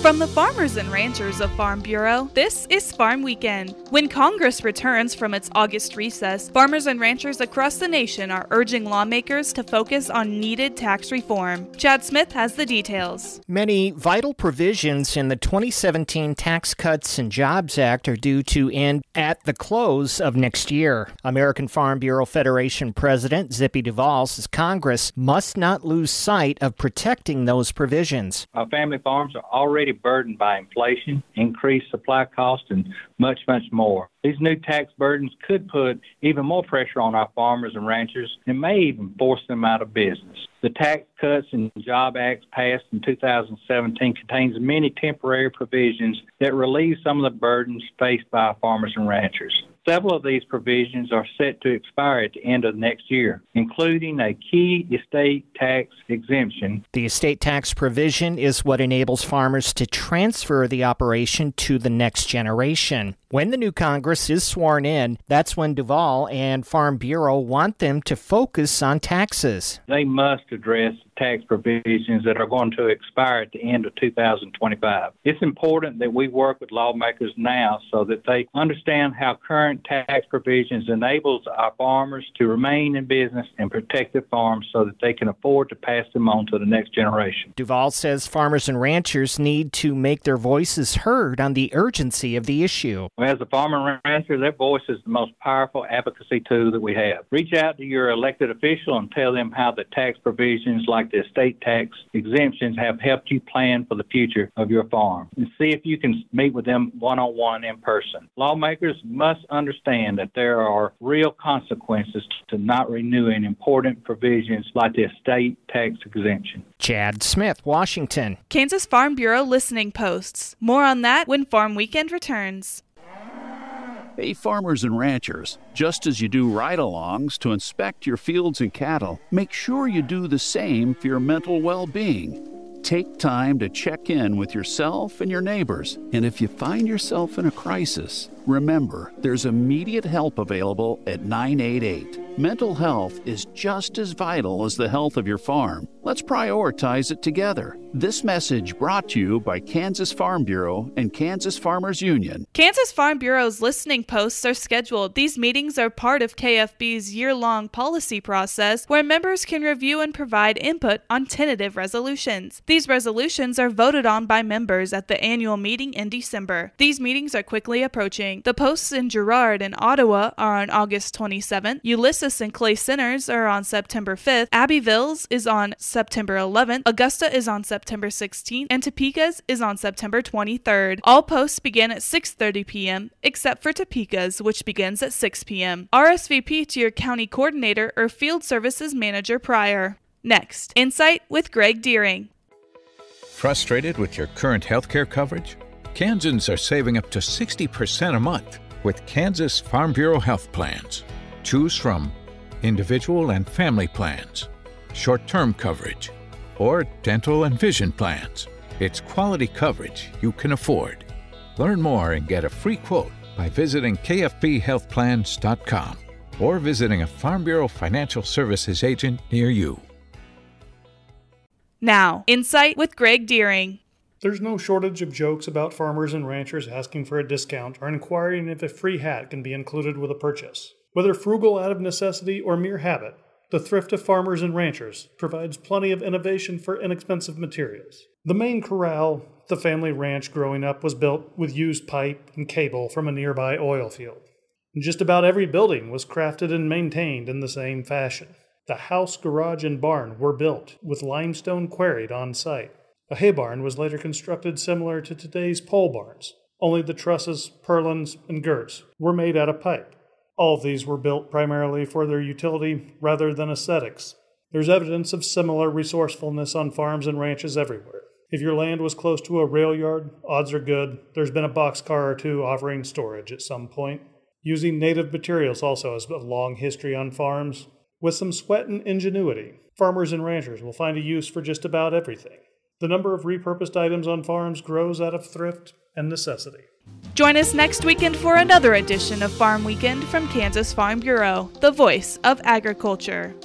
From the farmers and ranchers of Farm Bureau, this is Farm Weekend. When Congress returns from its August recess, farmers and ranchers across the nation are urging lawmakers to focus on needed tax reform. Chad Smith has the details. Many vital provisions in the 2017 Tax Cuts and Jobs Act are due to end at the close of next year. American Farm Bureau Federation President Zippy Duvall says Congress must not lose sight of protecting those provisions. Our family farms are already burdened by inflation, increased supply costs, and much more. These new tax burdens could put even more pressure on our farmers and ranchers and may even force them out of business. The Tax Cuts and Jobs Act passed in 2017 contains many temporary provisions that relieve some of the burdens faced by our farmers and ranchers. Several of these provisions are set to expire at the end of next year, including a key estate tax exemption. The estate tax provision is what enables farmers to transfer the operation to the next generation. When the new Congress is sworn in, that's when Duvall and Farm Bureau want them to focus on taxes. They must address tax provisions that are going to expire at the end of 2025. It's important that we work with lawmakers now so that they understand how current tax provisions enables our farmers to remain in business and protect their farms so that they can afford to pass them on to the next generation. Duvall says farmers and ranchers need to make their voices heard on the urgency of the issue. As a farmer and rancher, their voice is the most powerful advocacy tool that we have. Reach out to your elected official and tell them how the tax provisions like the estate tax exemptions have helped you plan for the future of your farm. And see if you can meet with them one-on-one in person. Lawmakers must understand that there are real consequences to not renewing important provisions like the estate tax exemption. Chad Smith, Washington. Kansas Farm Bureau listening posts. More on that when Farm Weekend returns. Hey, farmers and ranchers, just as you do ride-alongs to inspect your fields and cattle, make sure you do the same for your mental well-being. Take time to check in with yourself and your neighbors. And if you find yourself in a crisis, remember, there's immediate help available at 988. Mental health is just as vital as the health of your farm. Let's prioritize it together. This message brought to you by Kansas Farm Bureau and Kansas Farmers Union. Kansas Farm Bureau's listening posts are scheduled. These meetings are part of KFB's year-long policy process where members can review and provide input on tentative resolutions. These resolutions are voted on by members at the annual meeting in December. These meetings are quickly approaching. The posts in Girard and Ottawa are on August 27th. Ulysses and Clay Centers are on September 5th. Abbeville's is on September 11th. Augusta is on September 16th. And Topeka's is on September 23rd. All posts begin at 6:30 p.m. except for Topeka's, which begins at 6 p.m. RSVP to your county coordinator or field services manager prior. Next, Insight with Greg Deering. Frustrated with your current healthcare coverage? Kansans are saving up to 60% a month with Kansas Farm Bureau health plans. Choose from individual and family plans, short-term coverage, or dental and vision plans. It's quality coverage you can afford. Learn more and get a free quote by visiting kfbhealthplans.com or visiting a Farm Bureau Financial Services agent near you. Now, Insight with Greg Deering. There's no shortage of jokes about farmers and ranchers asking for a discount or inquiring if a free hat can be included with a purchase. Whether frugal out of necessity or mere habit, the thrift of farmers and ranchers provides plenty of innovation for inexpensive materials. The main corral, the family ranch growing up, was built with used pipe and cable from a nearby oil field. And just about every building was crafted and maintained in the same fashion. The house, garage, and barn were built with limestone quarried on site. A hay barn was later constructed similar to today's pole barns, only the trusses, purlins, and girts were made out of pipe. All of these were built primarily for their utility rather than aesthetics. There's evidence of similar resourcefulness on farms and ranches everywhere. If your land was close to a rail yard, odds are good there's been a boxcar or two offering storage at some point. Using native materials also has a long history on farms. With some sweat and ingenuity, farmers and ranchers will find a use for just about everything. The number of repurposed items on farms grows out of thrift and necessity. Join us next weekend for another edition of Farm Weekend from Kansas Farm Bureau, the voice of agriculture.